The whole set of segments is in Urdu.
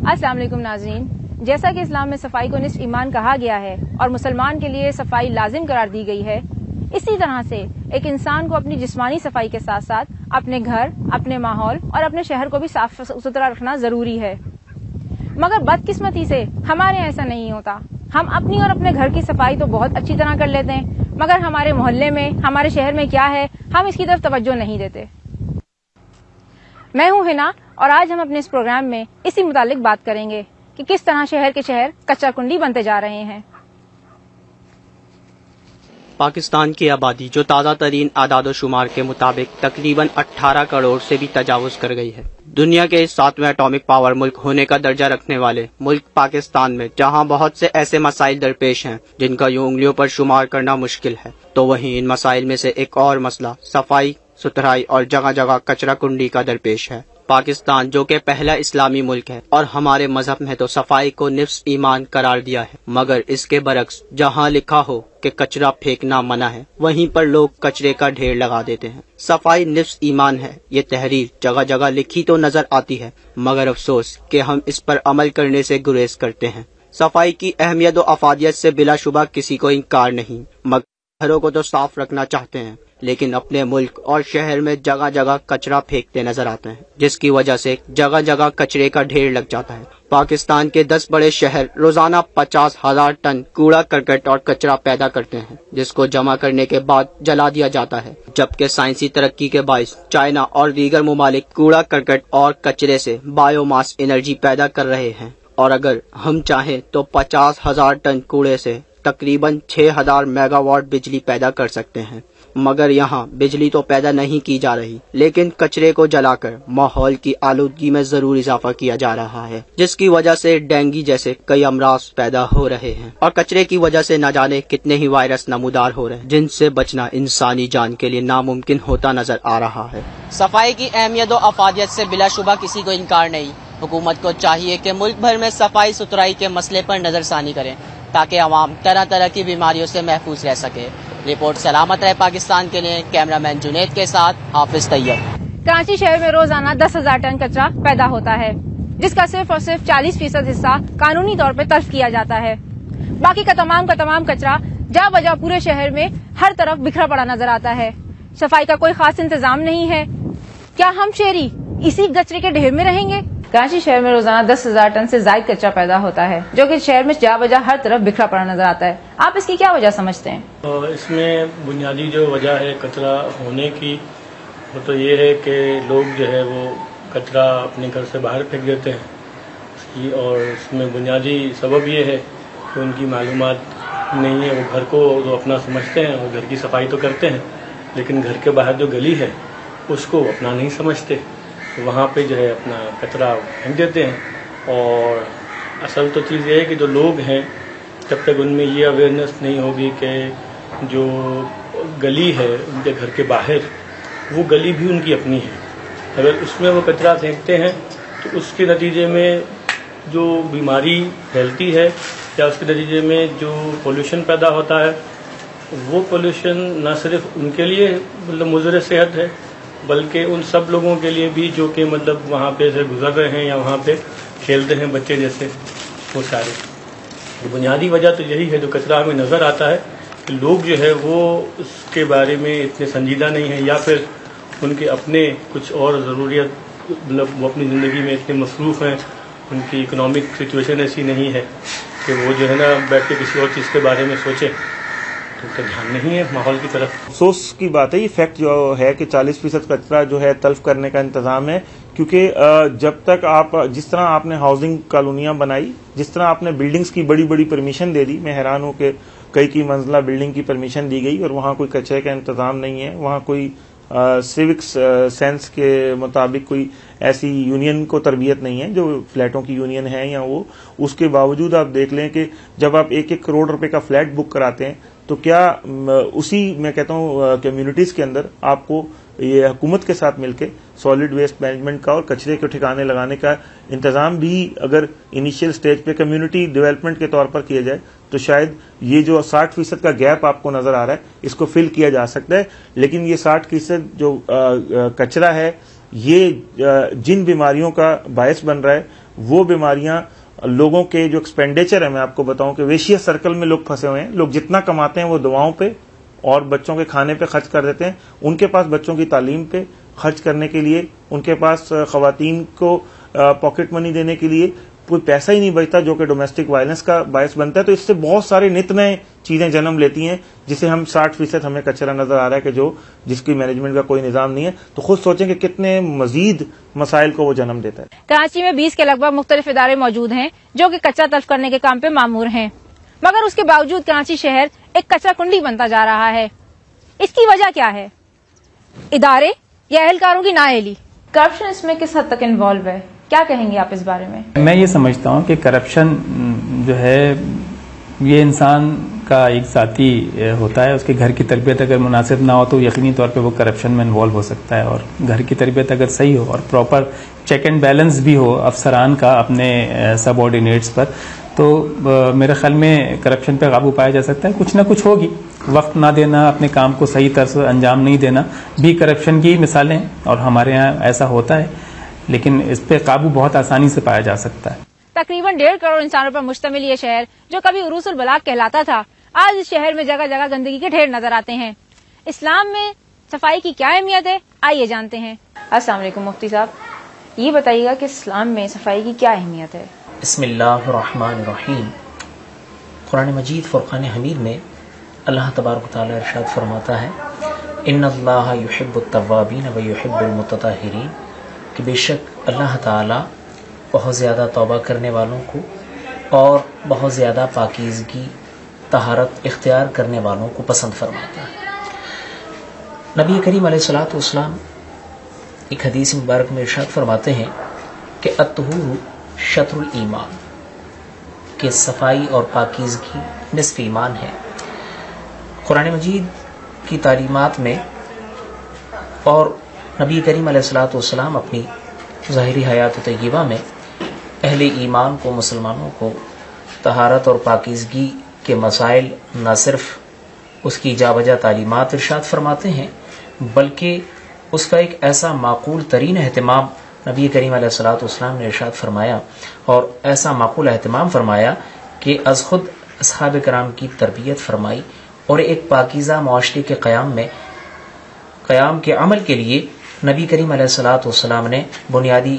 السلام علیکم ناظرین، جیسا کہ اسلام میں صفائی کو نصف ایمان کہا گیا ہے اور مسلمان کے لیے صفائی لازم قرار دی گئی ہے، اسی طرح سے ایک انسان کو اپنی جسمانی صفائی کے ساتھ ساتھ اپنے گھر، اپنے ماحول اور اپنے شہر کو بھی صاف ستھرا رکھنا ضروری ہے۔ مگر بدقسمتی سے ہمارے ایسا نہیں ہوتا۔ ہم اپنی اور اپنے گھر کی صفائی تو بہت اچھی طرح کر لیتے ہیں، مگر ہمارے محلے میں، ہمارے شہر میں کیا ہے، ہم اس کی طرف توجہ نہیں دیتے۔ میں ہوں ہنا اور آج ہم اپنے اس پروگرام میں اسی متعلق بات کریں گے کہ کس طرح شہر کے شہر کچرا کنڈی بنتے جا رہے ہیں۔ پاکستان کی آبادی جو تازہ ترین اعداد و شمار کے مطابق تقریباً 18 کروڑ سے بھی تجاوز کر گئی ہے۔ دنیا کے 7ویں ایٹامک پاور ملک ہونے کا درجہ رکھنے والے ملک پاکستان میں جہاں بہت سے ایسے مسائل درپیش ہیں جن کا یوں انگلیوں پر شمار کرنا مشکل ہے، تو وہیں ان مسائل میں سے ایک اور مسئلہ صفائی ستھرائی اور جگہ جگہ کچرا کنڈی کا درپیش ہے۔ پاکستان جو کہ پہلا اسلامی ملک ہے اور ہمارے مذہب میں تو صفائی کو نصف ایمان قرار دیا ہے، مگر اس کے برعکس جہاں لکھا ہو کہ کچرا پھینکنا منع ہے، وہیں پر لوگ کچرے کا ڈھیر لگا دیتے ہیں۔ صفائی نصف ایمان ہے، یہ تحریر جگہ جگہ لکھی تو نظر آتی ہے، مگر افسوس کہ ہم اس پر عمل کرنے سے گریز کرتے ہیں۔ صفائی کی اہمیت و افادیت سے بلا شبہ کسی کو انکار نہیں، مگر گھروں کو تو صاف رکھنا چاہتے ہیں، لیکن اپنے ملک اور شہر میں جگہ جگہ کچرا پھینکتے نظر آتے ہیں، جس کی وجہ سے جگہ جگہ کچرے کا ڈھیر لگ جاتا ہے۔ پاکستان کے 10 بڑے شہر روزانہ 50,000 ٹن کوڑا کرکٹ اور کچرا پیدا کرتے ہیں، جس کو جمع کرنے کے بعد جلا دیا جاتا ہے، جبکہ سائنسی ترقی کے باعث چائنا اور دیگر ممالک کوڑا کرکٹ اور کچرے سے بایو ماس انرجی پیدا کر رہے ہیں، اور اگر ہم چاہیں تو 50,000 ٹن کوڑے سے تقریباً 6,000 میگا واٹ بجلی پیدا کر سکتے ہیں۔ مگر یہاں بجلی تو پیدا نہیں کی جا رہی، لیکن کچرے کو جلا کر ماحول کی آلودگی میں ضرور اضافہ کیا جا رہا ہے، جس کی وجہ سے ڈینگی جیسے کئی امراض پیدا ہو رہے ہیں، اور کچرے کی وجہ سے نہ جانے کتنے ہی وائرس نمودار ہو رہے ہیں، جن سے بچنا انسانی جان کے لیے ناممکن ہوتا نظر آ رہا ہے۔ صفائی کی اہمیت و افادیت سے بلا شبہ کسی کو انکار نہیں۔ حکومت کو چاہیے کہ ملک بھر میں صفائی ستھرائی کے مسئلے پر نظر ثانی کریں تاکہ عوام طرح طرح کی بیماریوں سے محفوظ رہ سکے۔ رپورٹ سلامت رہے پاکستان کے لیے کیمرہ مین جنید کے ساتھ حافظ طیب۔ کراچی شہر میں روزانہ 10,000 ٹن کچرا پیدا ہوتا ہے، جس کا صرف اور صرف 40% حصہ قانونی طور پہ تلف کیا جاتا ہے۔ باقی کا تمام کچرا جا بجا پورے شہر میں ہر طرف بکھرا پڑا نظر آتا ہے۔ صفائی کا کوئی خاص انتظام نہیں ہے۔ کیا ہم شہری اسی کچرے کے ڈھیر میں رہیں گے؟ کراچی شہر میں روزانہ 10,000 ٹن سے زائد کچرا پیدا ہوتا ہے، جو کہ شہر میں جا بجا ہر طرف بکھرا پڑا نظر آتا ہے۔ آپ اس کی کیا وجہ سمجھتے ہیں؟ اس میں بنیادی جو وجہ ہے کچرا ہونے کی، وہ تو یہ ہے کہ لوگ جو ہے وہ کچرا اپنے گھر سے باہر پھینک دیتے ہیں، اور اس میں بنیادی سبب یہ ہے کہ ان کی معلومات نہیں ہے۔ وہ گھر کو جو اپنا سمجھتے ہیں، وہ گھر کی صفائی تو کرتے ہیں، لیکن گھر کے باہر جو گلی ہے اس کو اپنا نہیں سمجھتے، وہاں پہ جو ہے اپنا کچرا پھینک دیتے ہیں۔ اور اصل تو چیز یہ ہے کہ جو لوگ ہیں، جب تک ان میں یہ اویئرنیس نہیں ہوگی کہ جو گلی ہے ان کے گھر کے باہر، وہ گلی بھی ان کی اپنی ہے، اگر اس میں وہ کچرا پھینکتے ہیں تو اس کے نتیجے میں جو بیماری پھیلتی ہے یا اس کے نتیجے میں جو پولوشن پیدا ہوتا ہے، وہ پولوشن نہ صرف ان کے لیے مطلب مضر صحت ہے، بلکہ ان سب لوگوں کے لیے بھی جو کہ مطلب وہاں پہ سے گزر رہے ہیں یا وہاں پہ کھیلتے ہیں بچے جیسے، وہ سارے۔ بنیادی وجہ تو یہی ہے جو کچرا ہمیں نظر آتا ہے کہ لوگ جو ہے وہ اس کے بارے میں اتنے سنجیدہ نہیں ہیں، یا پھر ان کے اپنے کچھ اور ضروریات، مطلب وہ اپنی زندگی میں اتنے مصروف ہیں، ان کی اکنامک سچویشن ایسی نہیں ہے کہ وہ جو ہے نا بیٹھ کے کسی اور چیز کے بارے میں سوچیں، تو ان کا دھیان نہیں ہے ماحول کی طرف۔ افسوس کی بات ہے، یہ فیکٹ جو ہے کہ 40% کچرا جو ہے تلف کرنے کا انتظام ہے، کیونکہ جب تک آپ جس طرح آپ نے ہاؤسنگ کالونیاں بنائی، جس طرح آپ نے بلڈنگز کی بڑی بڑی پرمیشن دے دی، میں حیران ہوں کہ کئی منزلہ بلڈنگ کی پرمیشن دی گئی اور وہاں کوئی کچرے کا انتظام نہیں ہے، وہاں کوئی سیوکس سینس کے مطابق کوئی ایسی یونین کو تربیت نہیں ہے جو فلیٹوں کی یونین ہے یا وہ، اس کے باوجود آپ دیکھ لیں کہ جب آپ 1-1 کروڑ روپے کا فلیٹ بک کراتے ہیں تو کیا اسی میں کہتا ہوں کمیونٹیز کے اندر آپ کو یہ حکومت کے ساتھ مل کے سالڈ ویسٹ مینجمنٹ کا اور کچرے کے ٹھکانے لگانے کا انتظام بھی اگر انیشیل سٹیج پہ کمیونٹی ڈیولپمنٹ کے طور پر کیا جائے تو شاید یہ جو 60% کا گیپ آپ کو نظر آ رہا ہے اس کو فل کیا جا سکتا ہے۔ لیکن یہ 60% جو کچرا ہے یہ جن بیماریوں کا باعث بن رہا ہے وہ بیماریاں لوگوں کے جو ایکسپینڈیچر ہے، میں آپ کو بتاؤں کہ ویشیس سرکل میں لوگ پھنسے ہوئے ہیں. لوگ جتنا کماتے ہیں وہ دواؤں پہ اور بچوں کے کھانے پہ خرچ کر دیتے ہیں. ان کے پاس بچوں کی تعلیم پہ خرچ کرنے کے لیے، ان کے پاس خواتین کو پاکٹ منی دینے کے لیے کوئی پیسہ ہی نہیں بچتا، جو کہ ڈومیسٹک وائلنس کا باعث بنتا ہے. تو اس سے بہت سارے نت نئے چیزیں جنم لیتی ہیں، جسے ہم 60% ہمیں کچرا نظر آ رہا ہے کہ جس کی مینجمنٹ کا کوئی نظام نہیں ہے. تو خود سوچیں کہ کتنے مزید مسائل کو وہ جنم دیتا ہے. کراچی میں 20 کے لگ بھگ مختلف ادارے موجود ہیں جو کہ کچرا تلف کرنے کے کام پہ مامور ہیں، مگر اس کے باوجود کراچی شہر ایک کچرا کنڈی بنتا جا رہا ہے. اس کی وجہ کیا ہے؟ ادارے یا اہلکاروں کی نااہلی؟ کرپشن اس میں کس حد تک انوالو ہے؟ کیا کہیں گے آپ اس بارے میں؟ میں یہ سمجھتا ہوں کہ کرپشن جو ہے یہ انسان کا ایک ذاتی ہوتا ہے. اس کے گھر کی تربیت اگر مناسب نہ ہو تو یقینی طور پہ وہ کرپشن میں انوالو ہو سکتا ہے، اور گھر کی تربیت اگر صحیح ہو اور پراپر چیک اینڈ بیلنس بھی ہو افسران کا اپنے سب آرڈینیٹس پر، تو میرے خیال میں کرپشن پہ قابو پایا جا سکتا ہے. کچھ نہ کچھ ہوگی، وقت نہ دینا، اپنے کام کو صحیح طرح سے انجام نہیں دینا بھی کرپشن کی مثالیں، اور ہمارے ہاں ایسا ہوتا ہے، لیکن اس پہ قابو بہت آسانی سے پایا جا سکتا ہے. تقریباً 1.5 کروڑ انسانوں پر مشتمل یہ شہر جو کبھی عروس البلاغ کہلاتا تھا، آج اس شہر میں جگہ جگہ گندگی کے ڈھیر نظر آتے ہیں. اسلام میں صفائی کی کیا اہمیت ہے، آئیے جانتے ہیں. السلام علیکم مفتی صاحب، یہ بتائیے گا کہ اسلام میں صفائی کی کیا اہمیت ہے؟ بسم اللہ الرحمن الرحیم. قرآن مجید فرقان حمید میں اللہ تبارک و تعالی ارشاد فرماتا ہے، ان اللہ یحب التوابین و یحب المتطہرین، کہ بے شک اللہ تعالی بہت زیادہ توبہ کرنے والوں کو اور بہت زیادہ پاکیزگی طہارت اختیار کرنے والوں کو پسند فرماتا ہے. نبی کریم علیہ الصلوۃ والسلام ایک حدیث مبارک میں ارشاد فرماتے ہیں کہ الطہور شطر الایمان، کہ صفائی اور پاکیزگی نصف ایمان ہے. قرآن مجید کی تعلیمات میں اور نبی کریم علیہ الصلوۃ والسلام اپنی ظاہری حیات طیبہ میں اہل ایمان کو، مسلمانوں کو طہارت اور پاکیزگی کے مسائل نہ صرف اس کی جا بجا تعلیمات ارشاد فرماتے ہیں، بلکہ اس کا ایک ایسا معقول ترین اہتمام نبی کریم علیہ الصلوۃ والسلام نے ارشاد فرمایا، اور ایسا معقول اہتمام فرمایا کہ از خود اصحاب کرام کی تربیت فرمائی، اور ایک پاکیزہ معاشرے کے قیام کے عمل کے لیے نبی کریم علیہ الصلوۃ والسلام نے بنیادی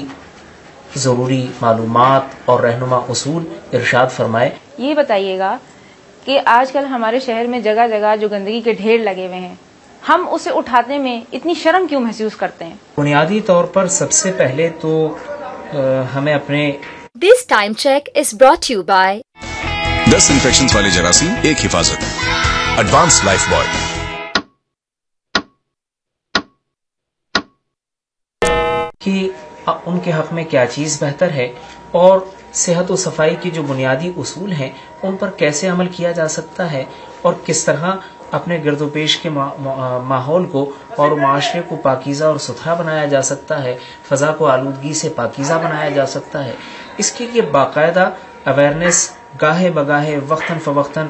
ضروری معلومات اور رہنما اصول ارشاد فرمائے. یہ بتائیے گا کہ آج کل ہمارے شہر میں جگہ جگہ جو گندگی کے ڈھیر لگے ہوئے ہیں، ہم اسے اٹھانے میں اتنی شرم کیوں محسوس کرتے ہیں؟ بنیادی طور پر سب سے پہلے تو ہمیں اپنے This time check is brought to you by 10 infections والی جراثیم ایک حفاظت، ایڈوانس لائف بوائے. کہ ان کے حق میں کیا چیز بہتر ہے، اور صحت و صفائی کی جو بنیادی اصول ہیں ان پر کیسے عمل کیا جا سکتا ہے، اور کس طرح اپنے گرد و پیش کے ماحول کو اور معاشرے کو پاکیزہ اور ستھرا بنایا جا سکتا ہے، فضا کو آلودگی سے پاکیزہ بنایا جا سکتا ہے. اس کے لیے باقاعدہ اویئرنیس گاہے بگاہے وقتاً فوقتاً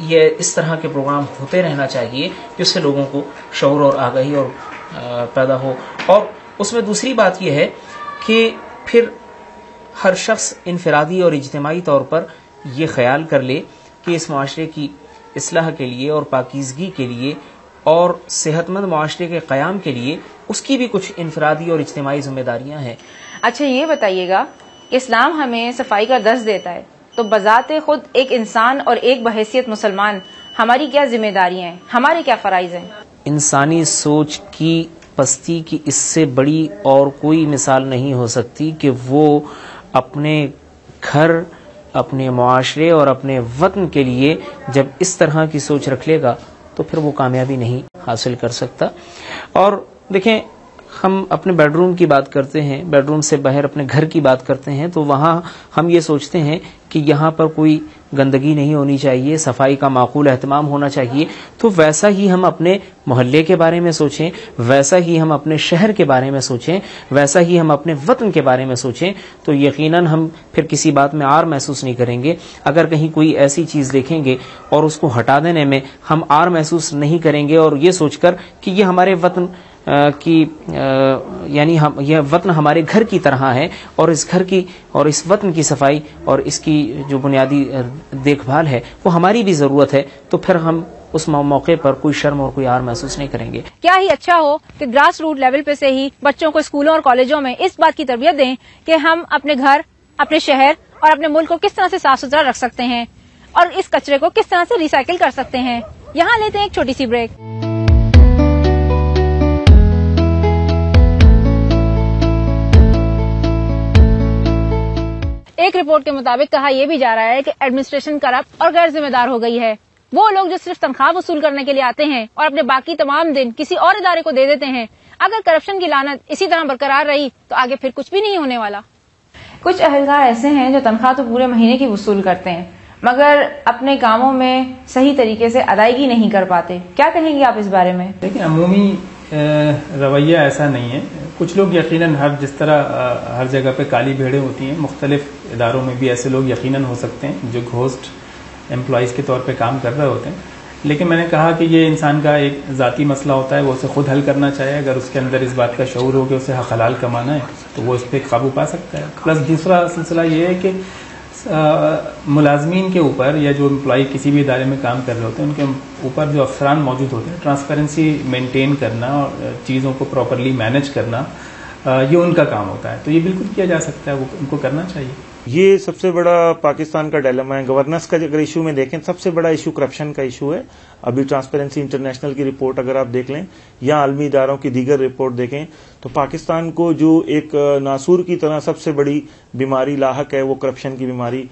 یہ اس طرح کے پروگرام ہوتے رہنا چاہیے جس سے لوگوں کو شعور اور آگاہی اور پیدا ہو. اور اس میں دوسری بات یہ ہے کہ پھر ہر شخص انفرادی اور اجتماعی طور پر یہ خیال کر لے کہ اس معاشرے کی اصلاح کے لیے اور پاکیزگی کے لیے اور صحت مند معاشرے کے قیام کے لیے اس کی بھی کچھ انفرادی اور اجتماعی ذمہ داریاں ہیں. اچھا یہ بتائیے گا کہ اسلام ہمیں صفائی کا درس دیتا ہے، تو بذات خود ایک انسان اور ایک بحیثیت مسلمان ہماری کیا ذمہ داریاں ہیں، ہمارے کیا فرائض ہیں؟ انسانی سوچ کی پستی کی اس سے بڑی اور کوئی مثال نہیں ہو سکتی کہ وہ اپنے گھر، اپنے معاشرے اور اپنے وطن کے لیے جب اس طرح کی سوچ رکھ لے گا تو پھر وہ کامیابی نہیں حاصل کر سکتا. اور دیکھیں، ہم اپنے بیڈ روم کی بات کرتے ہیں، بیڈ روم سے باہر اپنے گھر کی بات کرتے ہیں، تو وہاں ہم یہ سوچتے ہیں کہ یہاں پر کوئی گندگی نہیں ہونی چاہیے، صفائی کا معقول اہتمام ہونا چاہیے. تو ویسا ہی ہم اپنے محلے کے بارے میں سوچیں، ویسا ہی ہم اپنے شہر کے بارے میں سوچیں، ویسا ہی ہم اپنے وطن کے بارے میں سوچیں، تو یقیناً ہم پھر کسی بات میں عار محسوس نہیں کریں گے. اگر کہیں کوئی ایسی چیز دیکھیں گے اور اس کو ہٹا دینے میں ہم عار محسوس نہیں کریں گے، اور یہ سوچ کر کہ یہ ہمارے وطن کہ یعنی یہ وطن ہمارے گھر کی طرح ہے، اور اس گھر کی اور اس وطن کی صفائی اور اس کی جو بنیادی دیکھ بھال ہے وہ ہماری بھی ضرورت ہے، تو پھر ہم اس موقع پر کوئی شرم اور کوئی آر محسوس نہیں کریں گے۔ کیا ہی اچھا ہو کہ گراس روٹ لیول پہ سے ہی بچوں کو اسکولوں اور کالجوں میں اس بات کی تربیت دیں کہ ہم اپنے گھر، اپنے شہر اور اپنے ملک کو کس طرح سے صاف ستھرا رکھ سکتے ہیں اور اس کچرے کو کس طرح سے ریسائیکل کر سکتے ہیں۔ یہاں لیتے ہیں ایک چھوٹی سی بریک۔ ایک رپورٹ کے مطابق کہا یہ بھی جا رہا ہے کہ ایڈمنسٹریشن کرپٹ اور غیر ذمہ دار ہو گئی ہے۔ وہ لوگ جو صرف تنخواہ وصول کرنے کے لیے آتے ہیں اور اپنے باقی تمام دن کسی اور ادارے کو دے دیتے ہیں، اگر کرپشن کی لعنت اسی طرح برقرار رہی تو آگے پھر کچھ بھی نہیں ہونے والا۔ کچھ اہلکار ایسے ہیں جو تنخواہ تو پورے مہینے کی وصول کرتے ہیں مگر اپنے کاموں میں صحیح طریقے سے ادائیگی نہیں کر پاتے۔ کیا کہیں گے آپ اس بارے میں؟ لیکن عمومی رویہ ایسا نہیں ہے۔ کچھ لوگ یقیناً جس طرح ہر جگہ پہ کالی بھیڑیں ہوتی ہیں، مختلف اداروں میں بھی ایسے لوگ یقیناً ہو سکتے ہیں جو گھوسٹ امپلائیز کے طور پہ کام کر رہے ہوتے ہیں، لیکن میں نے کہا کہ یہ انسان کا ایک ذاتی مسئلہ ہوتا ہے، وہ اسے خود حل کرنا چاہے۔ اگر اس کے اندر اس بات کا شعور ہو کہ اسے حق حلال کمانا ہے تو وہ اس پہ قابو پا سکتا ہے۔ پلس دوسرا سلسلہ یہ ہے کہ ملازمین کے اوپر یا جو امپلائی کسی بھی ادارے میں کام کر رہے ہوتے ہیں ان کے اوپر جو افسران موجود ہوتے ہیں، ٹرانسپیرنسی مینٹین کرنا اور چیزوں کو پراپرلی مینج کرنا یہ ان کا کام ہوتا ہے، تو یہ بالکل کیا جا سکتا ہے، وہ ان کو کرنا چاہیے۔ یہ سب سے بڑا پاکستان کا ڈائلما ہے۔ گورننس کا اگر ایشو میں دیکھیں، سب سے بڑا ایشو کرپشن کا ایشو ہے۔ ابھی ٹرانسپیرنسی انٹرنیشنل کی رپورٹ اگر آپ دیکھ لیں یا عالمی اداروں کی دیگر رپورٹ دیکھیں تو پاکستان کو جو ایک ناسور کی طرح سب سے بڑی بیماری لاحق ہے، وہ کرپشن کی بیماری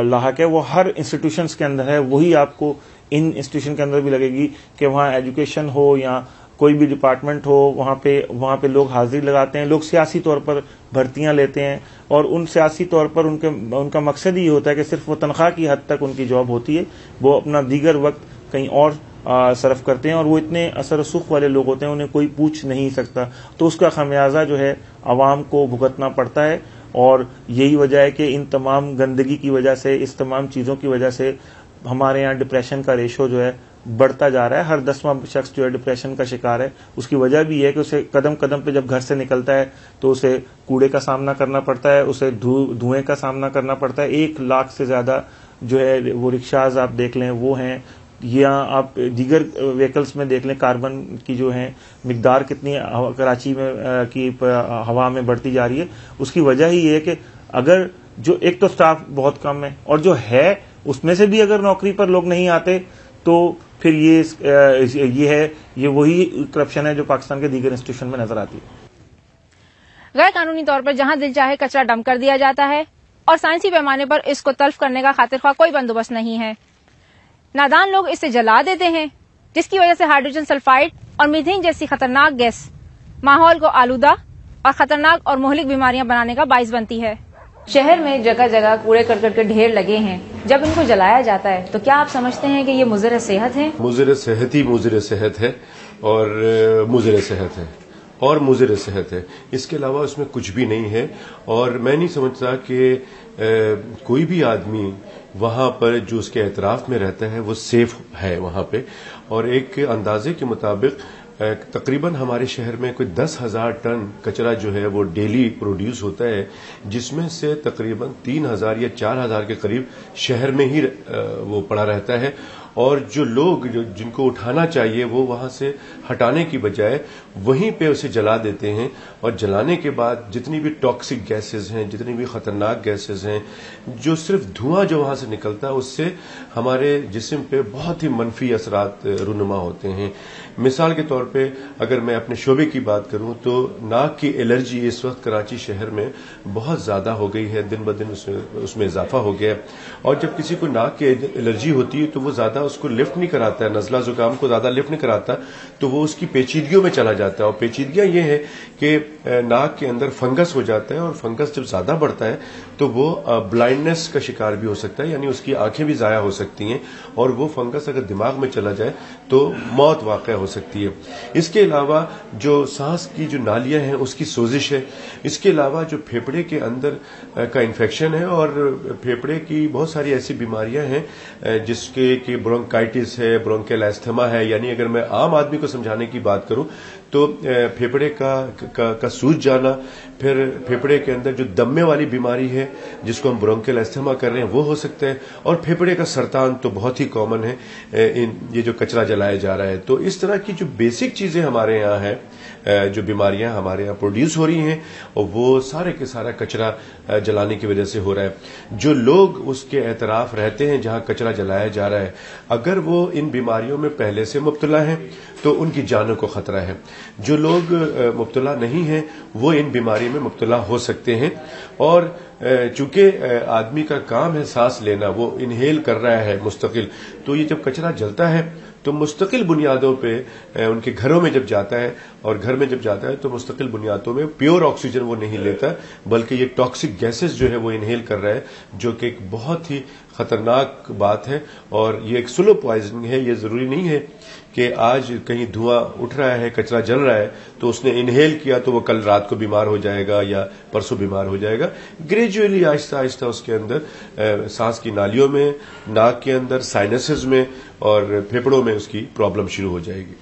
لاحق ہے۔ وہ ہر انسٹیٹیوشنز کے اندر ہے، وہی آپ کو ان انسٹیٹیوشن کے اندر بھی لگے گی کہ وہاں ایجوکیشن ہو یا کوئی بھی ڈپارٹمنٹ ہو، وہاں پہ لوگ حاضری لگاتے ہیں، لوگ سیاسی طور پر بھرتیاں لیتے ہیں اور ان سیاسی طور پر ان کا مقصد یہ ہوتا ہے کہ صرف وہ تنخواہ کی حد تک ان کی جاب ہوتی ہے، وہ اپنا دیگر وقت کہیں اور صرف کرتے ہیں اور وہ اتنے اثر و رسوخ والے لوگ ہوتے ہیں انہیں کوئی پوچھ نہیں سکتا، تو اس کا خمیازہ جو ہے عوام کو بھگتنا پڑتا ہے۔ اور یہی وجہ ہے کہ ان تمام گندگی کی وجہ سے، اس تمام چیزوں کی وجہ سے ہمارے یہاں ڈپریشن کا ریشو جو ہے بڑھتا جا رہا ہے۔ ہر 10واں شخص جو ہے ڈپریشن کا شکار ہے۔ اس کی وجہ بھی ہے کہ اسے قدم قدم پہ جب گھر سے نکلتا ہے تو اسے کوڑے کا سامنا کرنا پڑتا ہے، اسے دھوئیں کا سامنا کرنا پڑتا ہے۔ 1 لاکھ سے زیادہ جو ہے وہ رکشاز آپ دیکھ لیں وہ ہیں، یا آپ دیگر وہیکلز میں دیکھ لیں کاربن کی جو ہے مقدار کتنی کراچی میں کی ہوا میں بڑھتی جا رہی ہے۔ اس کی وجہ ہی یہ ہے کہ اگر جو ایک تو سٹاف بہت کم ہے اور جو ہے اس میں سے بھی اگر نوکری پر لوگ نہیں آتے تو پھر یہ وہی کرپشن ہے جو پاکستان کے دیگر انسٹیٹیوشن میں نظر آتی ہے۔ غیر قانونی طور پر جہاں دل چاہے کچرا ڈمپ کر دیا جاتا ہے اور سائنسی پیمانے پر اس کو تلف کرنے کا خاطر خواہ کوئی بندوبست نہیں ہے۔ نادان لوگ اسے جلا دیتے ہیں جس کی وجہ سے ہائیڈروجن سلفائڈ اور میتھین جیسی خطرناک گیس ماحول کو آلودہ اور خطرناک اور مہلک بیماریاں بنانے کا باعث بنتی ہے۔ شہر میں جگہ جگہ کوڑے کرکٹ کے ڈھیر لگے ہیں، جب ان کو جلایا جاتا ہے تو کیا آپ سمجھتے ہیں کہ یہ مضر صحت ہے؟ مضر صحت ہی مضر صحت ہے اور مضر صحت ہے اور مضر صحت ہے، اس کے علاوہ اس میں کچھ بھی نہیں ہے۔ اور میں نہیں سمجھتا کہ کوئی بھی آدمی وہاں پر جو اس کے اعتراف میں رہتا ہے وہ سیف ہے وہاں پہ۔ اور ایک اندازے کے مطابق تقریباً ہمارے شہر میں کوئی 10,000 ٹن کچرا جو ہے وہ ڈیلی پروڈیوس ہوتا ہے، جس میں سے تقریباً 3,000 یا 4,000 کے قریب شہر میں ہی وہ پڑا رہتا ہے۔ اور جو لوگ جن کو اٹھانا چاہیے وہ وہاں سے ہٹانے کی بجائے وہیں پہ اسے جلا دیتے ہیں، اور جلانے کے بعد جتنی بھی ٹاکسک گیسز ہیں، جتنی بھی خطرناک گیسز ہیں، جو صرف دھواں جو وہاں سے نکلتا ہے اس سے ہمارے جسم پہ بہت ہی منفی اثرات رونما ہوتے ہیں۔ مثال کے طور پہ اگر میں اپنے شعبے کی بات کروں تو ناک کی الرجی اس وقت کراچی شہر میں بہت زیادہ ہو گئی ہے، دن بدن اس میں اضافہ ہو گیا ہے۔ اور جب کسی کو ناک کی الرجی ہوتی ہے تو وہ زیادہ اس کو لفٹ نہیں کراتا ہے، نزلہ زکام کو زیادہ لفٹ نہیں کراتا، تو وہ اس کی پیچیدگیوں میں چلا جاتا ہے۔ اور پیچیدگیاں یہ ہے کہ ناک کے اندر فنگس ہو جاتا ہے، اور فنگس جب زیادہ بڑھتا ہے تو وہ بلائنڈنس کا شکار بھی ہو سکتا ہے، یعنی اس کی آنکھیں بھی ضائع ہو سکتی ہیں، اور وہ فنگس اگر دماغ میں چلا جائے تو موت واقع ہو سکتی ہے۔ اس کے علاوہ جو سانس کی جو نالیاں ہیں اس کی سوزش ہے، اس کے علاوہ جو پھیپھڑے کے اندر کا انفیکشن ہے، اور پھیپھڑے کی بہت ساری ایسی بیماریاں ہیں جس کے کہ برونکائٹس ہے، برونکیل ایستھما ہے، یعنی اگر میں عام آدمی کو سمجھانے کی بات کروں تو پھیپڑے کا سوج جانا، پھر پھیپڑے کے اندر جو دمے والی بیماری ہے جس کو ہم برونکل استھما کر رہے ہیں وہ ہو سکتا ہے، اور پھیپڑے کا سرطان تو بہت ہی کامن ہے یہ جو کچرا جلایا جا رہا ہے. تو اس طرح کی جو بیسک چیزیں ہمارے یہاں ہیں، جو بیماریاں ہمارے یہاں پروڈیوس ہو رہی ہیں، اور وہ سارے کے سارا کچرا جلانے کی وجہ سے ہو رہا ہے. جو لوگ اس کے اعتراف رہتے ہیں جہاں کچرا جلایا جا رہا ہے، اگر وہ ان بیماریوں میں پہلے سے مبتلا ہیں تو ان کی جانوں کو خطرہ ہے. جو لوگ مبتلا نہیں ہیں وہ ان بیماری میں مبتلا ہو سکتے ہیں، اور چونکہ آدمی کا کام ہے سانس لینا، وہ انہیل کر رہا ہے مستقل، تو یہ جب کچرا جلتا ہے تو مستقل بنیادوں پہ ان کے گھروں میں جب جاتا ہے، اور گھر میں جب جاتا ہے تو مستقل بنیادوں میں پیور آکسیجن وہ نہیں لیتا، بلکہ یہ ٹاکسک گیسز جو ہے وہ انہیل کر رہا ہے، جو کہ ایک بہت ہی خطرناک بات ہے. اور یہ ایک سلو پوائزنگ ہے. یہ ضروری نہیں ہے کہ آج کہیں دھواں اٹھ رہا ہے، کچرا جل رہا ہے تو اس نے انہیل کیا تو وہ کل رات کو بیمار ہو جائے گا یا پرسوں بیمار ہو جائے گا. گریجولی آہستہ آہستہ اس کے اندر سانس کی نالیوں میں، ناک کے اندر، سائنسز میں اور پھیپڑوں میں اس کی پرابلم شروع ہو جائے گی.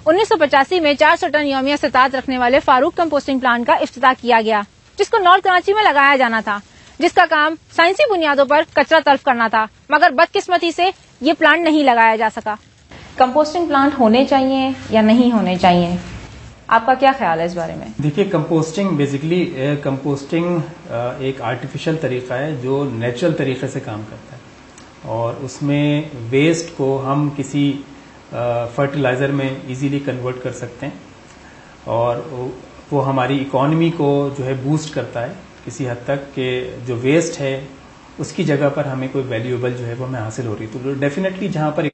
1985 میں 400 ٹن یومیہ استطاعت رکھنے والے فاروق کمپوسٹنگ پلانٹ کا افتتاح کیا گیا، جس کو نارتھ کراچی میں لگایا جانا تھا، جس کا کام سائنسی بنیادوں پر کچرا تلف کرنا تھا، مگر بدقسمتی سے یہ پلانٹ نہیں لگایا جا سکا. کمپوسٹنگ پلانٹ ہونے چاہیے یا نہیں ہونے چاہیے، آپ کا کیا خیال ہے اس بارے میں؟ دیکھیے، بیسیکلی کمپوسٹنگ ایک آرٹیفیشل طریقہ ہے جو نیچرل طریقے سے کام کرتا ہے، اور اس میں ویسٹ کو ہم کسی فرٹیلائزر میں ایزیلی کنورٹ کر سکتے ہیں، اور وہ ہماری اکانومی کو جو ہے بوسٹ کرتا ہے کسی حد تک، کہ جو ویسٹ ہے اس کی جگہ پر ہمیں کوئی ویلیوبل جو ہے وہ ہمیں حاصل ہو رہی. تو ڈیفینیٹلی جہاں پر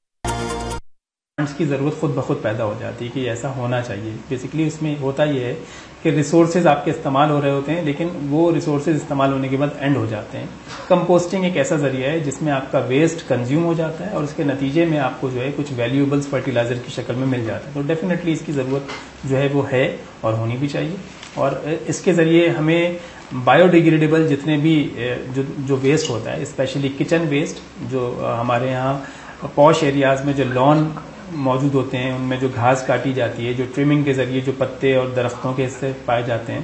کی ضرورت خود بخود پیدا ہو جاتی ہے کہ ایسا ہونا چاہیے. بیسیکلی اس میں ہوتا یہ ہے کہ ریسورسز آپ کے استعمال ہو رہے ہوتے ہیں، لیکن وہ ریسورسز استعمال ہونے کے بعد اینڈ ہو جاتے ہیں. کمپوسٹنگ ایک ایسا ذریعہ ہے جس میں آپ کا ویسٹ کنزیوم ہو جاتا ہے، اور اس کے نتیجے میں آپ کو جو ہے کچھ ویلیوبلس فرٹیلائزر کی شکل میں مل جاتا ہے. تو ڈیفینیٹلی اس کی ضرورت جو ہے وہ ہے اور ہونی بھی چاہیے. اور اس کے ذریعے ہمیں بایو ڈیگریڈیبل جتنے بھی جو ویسٹ ہوتا ہے، اسپیشلی کچن ویسٹ، جو ہمارے یہاں پوش ایریاز میں جو لان موجود ہوتے ہیں، ان میں جو گھاس کاٹی جاتی ہے، جو ٹرمنگ کے ذریعے جو پتے اور درختوں کے حصے پائے جاتے ہیں،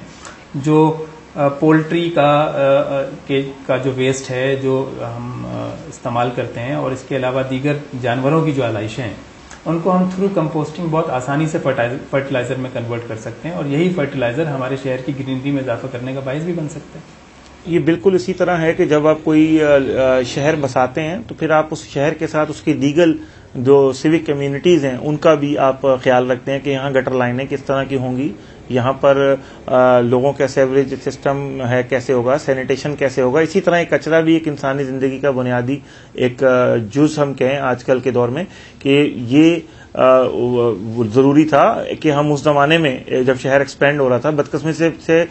جو پولٹری کا جو ویسٹ ہے جو ہم استعمال کرتے ہیں، اور اس کے علاوہ دیگر جانوروں کی جو آلائشیں ہیں، ان کو ہم تھرو کمپوسٹنگ بہت آسانی سے فرٹیلائزر میں کنورٹ کر سکتے ہیں، اور یہی فرٹیلائزر ہمارے شہر کی گرینری میں اضافہ کرنے کا باعث بھی بن سکتا ہے. یہ بالکل اسی طرح ہے کہ جب آپ کوئی شہر بساتے ہیں تو پھر آپ اس شہر کے ساتھ اس کی دیگر جو سیوک کمیونٹیز ہیں ان کا بھی آپ خیال رکھتے ہیں کہ یہاں گٹر لائنیں کس طرح کی ہوں گی، یہاں پر لوگوں کا سیوریج سسٹم ہے کیسے ہوگا، سینیٹیشن کیسے ہوگا. اسی طرح ایک کچرا بھی ایک انسانی زندگی کا بنیادی ایک جز ہم کہیں آج کل کے دور میں، کہ یہ ضروری تھا کہ ہم اس زمانے میں جب شہر ایکسپینڈ ہو رہا تھا، بدقسمتی سے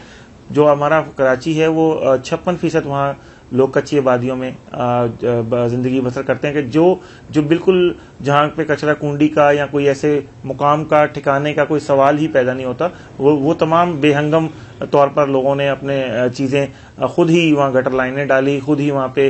جو ہمارا کراچی ہے وہ 56% وہاں لوگ کچی آبادیوں میں زندگی بسر کرتے ہیں، کہ جو بالکل جہاں پہ کچرا کنڈی کا یا کوئی ایسے مقام کا ٹھکانے کا کوئی سوال ہی پیدا نہیں ہوتا، وہ تمام بے ہنگم طور پر لوگوں نے اپنے چیزیں خود ہی وہاں گٹر لائنیں ڈالی، خود ہی وہاں پہ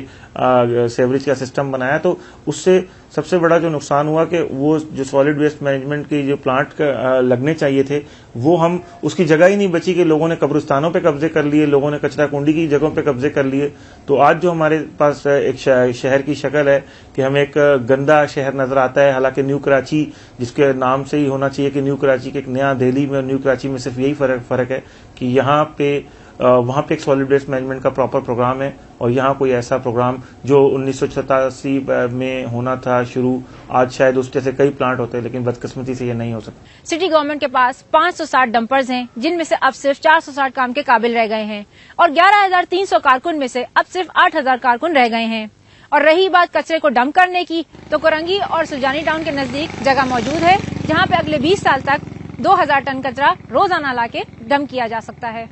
سیوریج کا سسٹم بنایا. تو اس سے سب سے بڑا جو نقصان ہوا کہ وہ جو سالڈ ویسٹ مینجمنٹ کی جو پلانٹ لگنے چاہیے تھے وہ ہم اس کی جگہ ہی نہیں بچی، کہ لوگوں نے قبرستانوں پہ قبضے کر لیے، لوگوں نے کچرا کنڈی کی جگہوں پہ قبضے کر لیے. تو آج جو ہمارے پاس ایک شہر کی شکل ہے کہ ہمیں ایک گندا شہر نظر آتا ہے، حالانکہ نیو کراچی جس کے نام سے ہی ہونا چاہیے کہ نیو کراچی کے ایک نیا دہلی میں اور نیو کراچی میں صرف یہی فرق ہے کہ یہاں پہ وہاں پہ ایک سالڈ ویسٹ مینجمنٹ کا پراپر پروگرام ہے، اور یہاں کوئی ایسا پروگرام جو 1987 میں ہونا تھا شروع، آج شاید اس جیسے کئی پلانٹ ہوتے ہیں لیکن بدقسمتی سے یہ نہیں ہو سکتا. سٹی گورنمنٹ کے پاس 560 ڈمپرز ہیں، جن میں سے اب صرف 460 کام کے قابل رہ گئے ہیں، اور 11,300 کارکن میں سے اب صرف 8,000 کارکن رہ گئے ہیں. اور رہی بات کچرے کو ڈمپ کرنے کی، تو کرنگی اور سلجانی ٹاؤن کے نزدیک جگہ موجود ہے جہاں پہ اگلے 20 سال تک 2,000 ٹن کچرا روزانہ لا کے ڈمپ کیا جا سکتا ہے.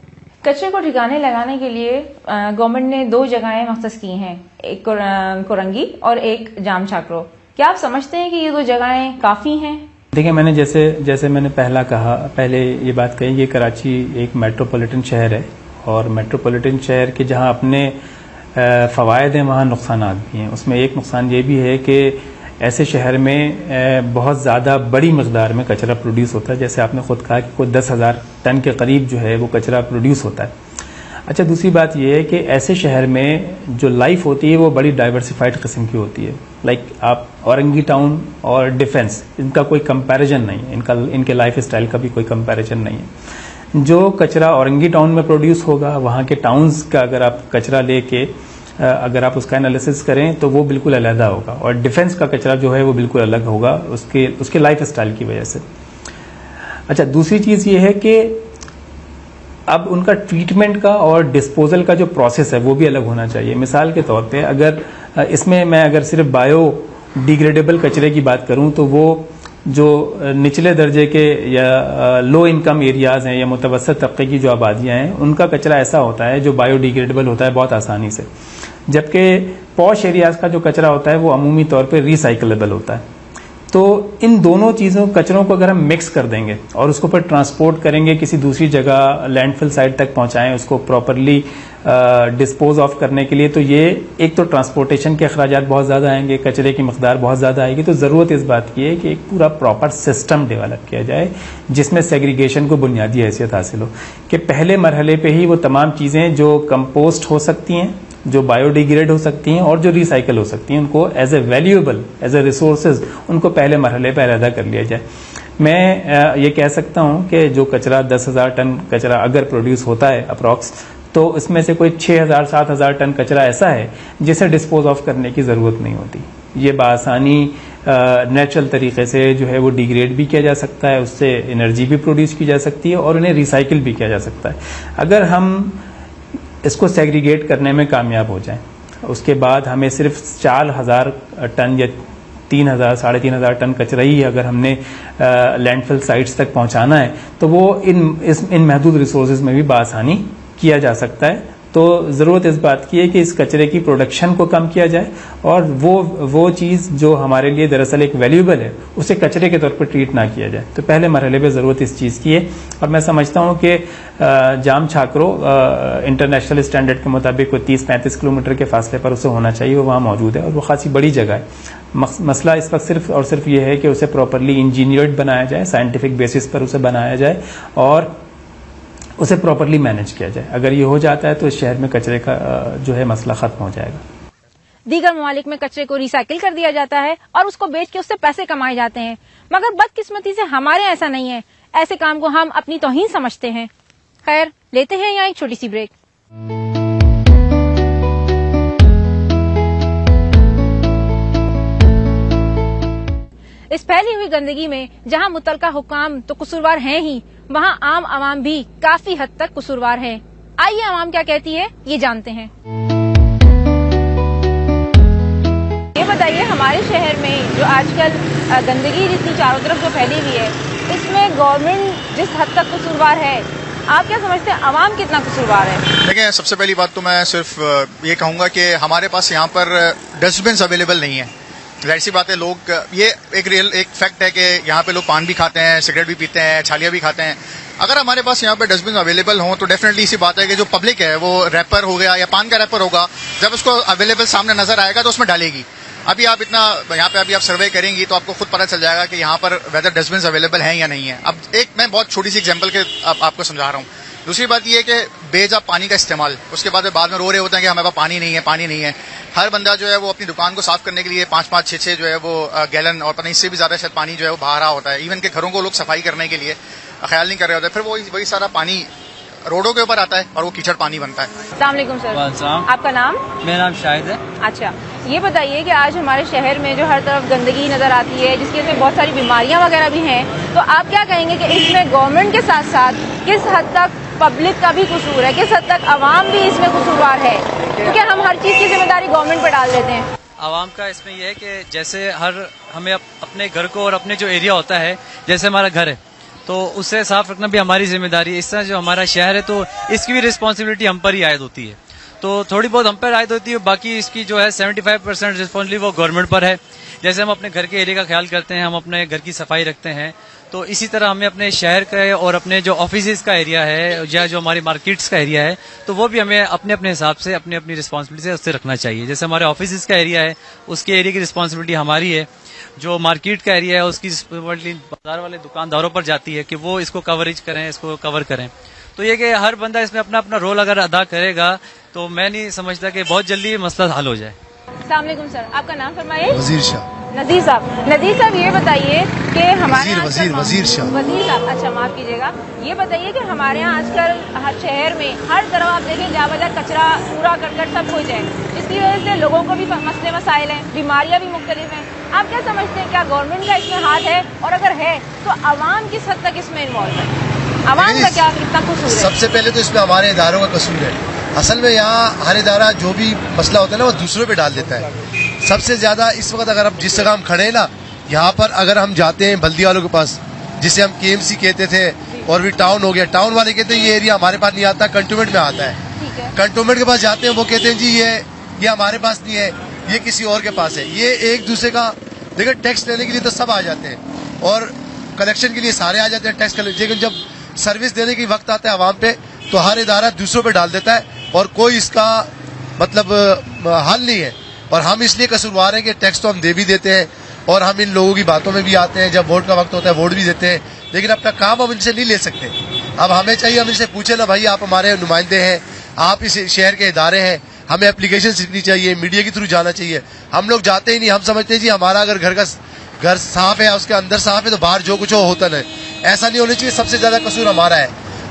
کچرے کو ٹھکانے لگانے کے لیے گورنمنٹ نے 2 جگہیں مختص کی ہیں، ایک کرنگی اور ایک جام چھاکرو. کیا آپ سمجھتے ہیں کہ یہ 2 جگہیں کافی ہیں؟ دیکھیں، میں نے جیسے میں نے پہلے یہ بات کہی کہ کراچی ایک میٹروپولیٹن شہر ہے، اور میٹروپولیٹن شہر کے جہاں اپنے فوائد ہیں وہاں نقصانات بھی ہیں. اس میں ایک نقصان یہ بھی ہے کہ ایسے شہر میں بہت زیادہ بڑی مقدار میں کچرا پروڈیوس ہوتا ہے. جیسے آپ نے خود کہا کہ کوئی 10,000 ٹن کے قریب جو ہے وہ کچرا پروڈیوس ہوتا ہے. اچھا دوسری بات یہ ہے کہ ایسے شہر میں جو لائف ہوتی ہے وہ بڑی ڈائیورسفائڈ قسم کی ہوتی ہے. لائک آپ اورنگی ٹاؤن اور ڈیفنس ان کا کوئی کمپیریزن نہیں ہے, ان کے لائف اسٹائل کا بھی کوئی کمپیریزن نہیں ہے. جو کچرا اورنگی ٹاؤن میں پروڈیوس ہوگا وہاں کے ٹاؤنز کا اگر آپ کچرا لے کے اگر آپ اس کا انالیسس کریں تو وہ بالکل علیحدہ ہوگا, اور ڈیفنس کا کچرا جو ہے وہ بالکل الگ ہوگا اس کے لائف اسٹائل کی وجہ سے. اچھا دوسری چیز یہ ہے کہ اب ان کا ٹریٹمنٹ کا اور ڈسپوزل کا جو پروسیس ہے وہ بھی الگ ہونا چاہیے. مثال کے طور پہ اگر اس میں میں اگر صرف بایو ڈیگریڈیبل کچرے کی بات کروں تو وہ جو نچلے درجے کے یا لو انکم ایریاز ہیں یا متوسط طبقے کی جو آبادیاں ہیں ان کا کچرا ایسا ہوتا ہے جو بایو ڈیگریڈیبل ہوتا ہے بہت آسانی سے, جبکہ پوش ایریاز کا جو کچرا ہوتا ہے وہ عمومی طور پہ ریسائکلیبل ہوتا ہے. تو ان دونوں چیزوں کچروں کو اگر ہم مکس کر دیں گے اور اس کو پھر ٹرانسپورٹ کریں گے کسی دوسری جگہ لینڈ فل سائٹ تک پہنچائیں اس کو پراپرلی ڈسپوز آف کرنے کے لیے, تو یہ ایک تو ٹرانسپورٹیشن کے اخراجات بہت زیادہ آئیں گے, کچرے کی مقدار بہت زیادہ آئے گی. تو ضرورت اس بات کی ہے کہ ایک پورا پراپر سسٹم ڈیولپ کیا جائے جس میں سیگریگیشن کو بنیادی حیثیت حاصل ہو, کہ پہلے مرحلے پہ ہی وہ تمام چیزیں جو کمپوسٹ ہو سکتی ہیں, جو بایو ڈیگریڈ ہو سکتی ہیں اور جو ریسائکل ہو سکتی ہیں ان کو as a valuable as a resources ان کو پہلے مرحلے پہ علیحدہ کر لیا جائے. میں یہ کہہ سکتا ہوں کہ جو کچرا 10,000 ٹن کچرا اگر پروڈیوس ہوتا ہے اپروکس, تو اس میں سے کوئی 6,000-7,000 ٹن کچرا ایسا ہے جسے ڈسپوز آف کرنے کی ضرورت نہیں ہوتی. یہ بآسانی نیچرل طریقے سے جو ہے وہ ڈیگریڈ بھی کیا جا سکتا ہے, اس سے انرجی بھی پروڈیوس کی جا سکتی ہے اور انہیں ریسائکل بھی کیا جا سکتا ہے. اگر ہم اس کو سیگریگیٹ کرنے میں کامیاب ہو جائیں, اس کے بعد ہمیں صرف 4,000 ٹن یا 3,000-3,500 ٹن کچرا ہی اگر ہم نے لینڈ فل سائٹس تک پہنچانا ہے تو وہ ان محدود ریسورسز میں بھی بآسانی کیا جا سکتا ہے. تو ضرورت اس بات کی ہے کہ اس کچرے کی پروڈکشن کو کم کیا جائے اور وہ چیز جو ہمارے لیے دراصل ایک ویلیوبل ہے اسے کچرے کے طور پر ٹریٹ نہ کیا جائے. تو پہلے مرحلے پہ ضرورت اس چیز کی ہے, اور میں سمجھتا ہوں کہ جام چھاکرو انٹرنیشنل اسٹینڈرڈ کے مطابق کوئی 30-35 کلومیٹر کے فاصلے پر اسے ہونا چاہیے, وہ وہاں موجود ہے اور وہ خاصی بڑی جگہ ہے. مسئلہ اس وقت صرف اور صرف یہ ہے کہ اسے پراپرلی انجینئرڈ بنایا جائے, سائنٹیفک بیسس پر اسے بنایا جائے اور اسے پراپرلی مینج کیا جائے. اگر یہ ہو جاتا ہے تو اس شہر میں کچرے کا جو ہے مسئلہ ختم ہو جائے گا. دیگر ممالک میں کچرے کو ریسائکل کر دیا جاتا ہے اور اس کو بیچ کے اس سے پیسے کمائے جاتے ہیں, مگر بدقسمتی سے ہمارے ایسا نہیں ہے. ایسے کام کو ہم اپنی توہین سمجھتے ہیں. خیر, لیتے ہیں یہاں ایک چھوٹی سی بریک. اس پھیلی ہوئی گندگی میں جہاں متعلقہ حکام تو قصوروار ہیں ہی, وہاں عام عوام بھی کافی حد تک قصوروار ہیں. آئیے عوام کیا کہتی ہے یہ جانتے ہیں. یہ بتائیے, ہمارے شہر میں جو آج کل گندگی جتنی چاروں طرف جو پھیلی ہوئی ہے اس میں گورنمنٹ جس حد تک قصوروار ہے, آپ کیا سمجھتے ہیں عوام کتنا قصوروار ہے؟ دیکھیں, سب سے پہلی بات تو میں صرف یہ کہوں گا کہ ہمارے پاس یہاں پر ڈسٹ بنس اویلیبل نہیں ہے. ظاہر سی بات ہے, لوگ یہ ایک فیکٹ ہے کہ یہاں پہ لوگ پان بھی کھاتے ہیں, سگریٹ بھی پیتے ہیں, چھالیاں بھی کھاتے ہیں. اگر ہمارے پاس یہاں پہ ڈسٹ بن اویلیبل ہوں تو ڈیفینیٹلی اسی بات ہے کہ جو پبلک ہے وہ ریپر ہو گیا یا پان کا ریپر ہوگا, جب اس کو اویلیبل سامنے نظر آئے گا تو اس میں ڈالے گی. ابھی آپ یہاں پہ ابھی آپ سروے کریں گی تو آپ کو خود پتہ چل جائے گا کہ یہاں پر ویدر ڈسٹ بنس اویلیبل ہیں یا نہیں ہے. اب میں بہت چھوٹی سی ایگزامپل کے آپ کو سمجھا رہا ہوں. دوسری بات یہ ہے کہ بے جا پانی کا استعمال, اس کے بعد میں رو رہے ہوتے ہیں کہ ہمارے پاس پانی نہیں ہے. ہر بندہ جو ہے وہ اپنی دکان کو صاف کرنے کے لیے 5-5, 6-6 جو ہے وہ گیلن اور پتہ نہیں اس سے بھی زیادہ شاید پانی جو ہے وہ بہا رہا ہوتا ہے. ایون کہ گھروں کو لوگ صفائی کرنے کے لیے خیال نہیں کر رہے ہوتے, پھر وہی سارا پانی روڈوں کے اوپر آتا ہے اور وہ کیچڑ پانی بنتا ہے. السلام علیکم سر. آپ کا نام؟ میرا نام شاہد ہے. اچھا, یہ بتائیے کہ آج ہمارے شہر میں جو ہر طرف گندگی نظر آتی ہے جس کی وجہ سے بہت ساری بیماریاں وغیرہ بھی ہیں, تو آپ کیا کہیں گے کہ اس میں گورنمنٹ کے ساتھ ساتھ کس حد تک پبلک کا بھی قصور ہے, کس حد تک عوام بھی اس میں قصوروار ہے, کیونکہ ہم ہر چیز کی ذمہ داری گورنمنٹ پر ڈال دیتے ہیں. عوام کا اس میں یہ ہے کہ جیسے ہمیں اپنے گھر کو اور اپنے جو ایریا ہوتا ہے, جیسے ہمارا گھر ہے تو اسے صاف رکھنا بھی ہماری ذمہ داری ہے. اس طرح جو ہمارا شہر ہے تو اس کی بھی رسپانسبلٹی ہم پر ہی عائد ہوتی ہے, تو تھوڑی بہت ہم پر عائد ہوتی ہے, باقی اس کی جو ہے 75% رسپانسبلٹی وہ گورنمنٹ پر ہے. جیسے ہم اپنے گھر کے ایریا کا خیال کرتے ہیں, ہم اپنے گھر کی صفائی رکھتے ہیں, تو اسی طرح ہمیں اپنے شہر کا اور اپنے جو آفیسز کا ایریا ہے یا جو ہماری مارکیٹس کا ایریا ہے تو وہ بھی ہمیں اپنے اپنے حساب سے اپنی اپنی رسپانسبلٹی سے اس سے رکھنا چاہیے. جیسے ہمارے آفیسز کا ایریا ہے اس کے ایریا کی رسپانسبلٹی ہماری ہے, جو مارکیٹ کا ایریا ہے اس کی رسپانسبلٹی بازار والے دکانداروں پر جاتی ہے کہ وہ اس کو کوریج کریں, اس کو کور کریں. تو یہ کہ ہر بندہ اس میں اپنا اپنا رول اگر ادا کرے گا تو میں نہیں سمجھتا کہ بہت جلدی مسئلہ حل ہو جائے. السلام علیکم سر, آپ کا نام فرمائیے. وزیر شاہ. نذیر صاحب یہ بتائیے کہ ہمارے وزیر شاہ. وزیر صاحب, اچھا معاف کیجیے گا. یہ بتائیے کہ ہمارے یہاں آج کل ہر شہر میں ہر طرف آپ دیکھیں جا بجا کچرا کوڑا کرکٹ سب کچھ ہے, جس کی وجہ سے لوگوں کو بھی مسئلے مسائل ہیں, بیماریاں بھی مختلف ہیں. آپ کیا سمجھتے ہیں, کیا گورنمنٹ کا اس میں ہاتھ ہے, اور اگر ہے تو عوام کس حد تک اس میں انوالو ہے, عوام کا کیا کتنا قصور ہے؟ سب سے پہلے تو اس میں ہمارے اداروں کا قصور ہے. اصل میں یہاں ہر ادارہ جو بھی مسئلہ ہوتا ہے نا وہ دوسروں پہ ڈال دیتا ہے. سب سے زیادہ اس وقت اگر ہم جس جگہ ہم کھڑے ہیں نا, یہاں پر اگر ہم جاتے ہیں بلدی والوں کے پاس, جسے ہم KMC کہتے تھے اور بھی ٹاؤن ہو گیا, ٹاؤن والے کہتے ہیں یہ ایریا ہمارے پاس نہیں آتا, کنٹونمنٹ میں آتا ہے. کنٹونمنٹ کے پاس جاتے ہیں, وہ کہتے ہیں جی یہ ہمارے پاس نہیں ہے, یہ کسی اور کے پاس ہے. یہ ایک دوسرے کا دیکھیں, ٹیکس لینے کے لیے تو سب آ جاتے ہیں اور کلیکشن کے لیے سارے آ جاتے ہیں ٹیکس کلیکشن, لیکن جب سروس دینے کی وقت آتا ہے عوام پہ تو ہر ادارہ دوسروں پہ ڈال دیتا ہے اور کوئی اس کا مطلب حل نہیں ہے. اور ہم اس لیے قصوروار ہیں کہ ٹیکس تو ہم دے بھی دیتے ہیں اور ہم ان لوگوں کی باتوں میں بھی آتے ہیں, جب ووٹ کا وقت ہوتا ہے ووٹ بھی دیتے ہیں, لیکن اپنا کام ہم ان سے نہیں لے سکتے. اب ہمیں چاہیے ہم ان سے پوچھیں نا بھائی آپ ہمارے نمائندے ہیں, آپ اس شہر کے ادارے ہیں, ہمیں اپلیکیشن لکھنی چاہیے, میڈیا کے تھرو جانا چاہیے. ہم لوگ جاتے ہی نہیں, ہم سمجھتے ہیں جی ہمارا اگر گھر صاف ہے, اس کے اندر صاف ہے, تو باہر جو کچھ ہو ہوتا ہے. ایسا نہیں ہونا چاہیے. سب سے زیادہ قصور ہمارا ہے.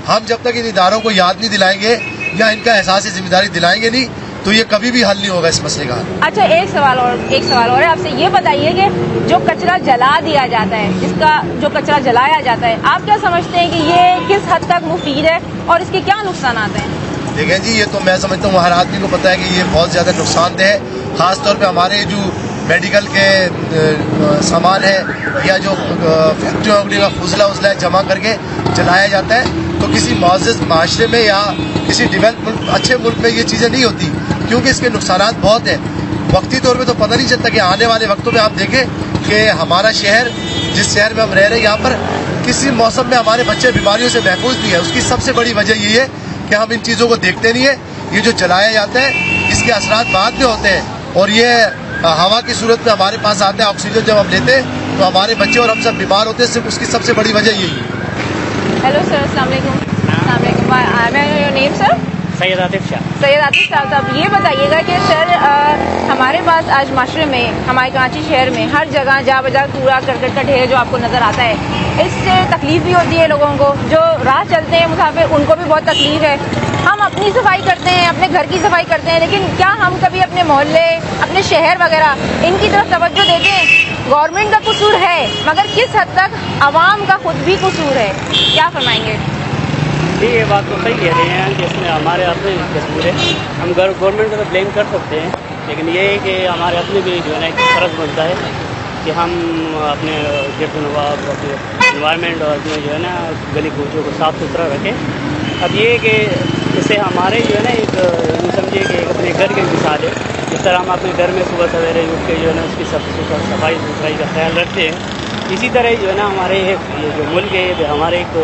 ہم جب تک ان اداروں کو یاد نہیں دلائیں گے یا ان کا احساس ذمہ داری دلائیں گے نہیں تو یہ کبھی بھی حل نہیں ہوگا اس مسئلے کا. اچھا ایک سوال اور ہے آپ سے, یہ بتائیے کہ جو کچرا جلا دیا جاتا ہے, جو کچرا جلایا جاتا ہے, آپ کیا سمجھتے ہیں کہ یہ کس حد تک مفید ہے اور اس کے کیا نقصانات ہیں؟ دیکھیں جی, یہ تو میں سمجھتا ہوں ہر آدمی کو پتا ہے کہ یہ بہت زیادہ نقصان دہ ہے. خاص طور پہ ہمارے جو میڈیکل کے سامان ہے یا جو فیکٹریوں کا فضلہ ہے جمع کر کے جلایا جاتا ہے, تو کسی معزز معاشرے میں یا کسی ڈیولپ اچھے ملک میں یہ چیزیں نہیں ہوتی, کیونکہ اس کے نقصانات بہت ہیں. وقتی طور پہ تو پتہ نہیں چلتا کہ آنے والے وقتوں میں آپ دیکھیں کہ ہمارا شہر, جس شہر میں ہم رہ رہے ہیں, یہاں پر کسی موسم میں ہمارے بچے بیماریوں سے محفوظ نہیں ہے. اس کی سب سے بڑی وجہ یہ ہے کہ ہم ان چیزوں کو دیکھتے نہیں ہیں. یہ جو جلایا جاتا ہے اس کے اثرات بعد میں ہوتے ہیں, اور یہ ہوا کی صورت میں ہمارے پاس آتے ہیں. آکسیجن جب ہم لیتے ہیں تو ہمارے بچے اور ہم سب بیمار ہوتے ہیں. اس کی سب سے بڑی وجہ یہی ہے. ہیلو سر, السلام علیکم. السلام علیکم. نیم سر؟ سید عاطف شاہ. سید عاطف صاحب, یہ بتائیے گا کہ سر ہمارے پاس آج معاشرے میں, ہمارے کراچی شہر میں ہر جگہ جا بجا کوڑا کرکٹ کا ڈھیر جو آپ کو نظر آتا ہے, اس سے تکلیف بھی ہوتی ہے لوگوں کو. جو راہ چلتے ہیں مسافر, ان کو بھی بہت تکلیف ہے. ہم اپنی صفائی کرتے ہیں, اپنے گھر کی صفائی کرتے ہیں, لیکن کیا ہم کبھی اپنے محلے, اپنے شہر وغیرہ ان کی طرف توجہ دیتے ہیں؟ گورنمنٹ کا قصور ہے, مگر کس حد تک عوام کا خود بھی قصور ہے, کیا فرمائیں گے؟ جی, یہ بات تو صحیح کہہ رہے ہیں کہ اس میں ہمارے اپنے قصور ہے. ہم گورنمنٹ کو تو بلیم کر سکتے ہیں, لیکن یہ ہے کہ ہمارے اپنے بھی جو ہے نا ایک فرض بنتا ہے کہ ہم اپنے گرد و نواح, اپنے انوائرمنٹ اور اپنے جو ہے نا گلی کوچوں کو صاف ستھرا رکھیں. اب یہ ہے کہ اس سے ہمارے جو ہے نا ایک سمجھیے کہ ایک اپنے گھر کی مثال ہے. جس طرح ہم اپنے گھر میں صبح سویرے اٹھ کے جو ہے نا اس کی صفائی ستھرائی کا خیال رکھتے ہیں, اسی طرح جو ہے نا ہمارے یہ جو ملک ہے ہمارے ایک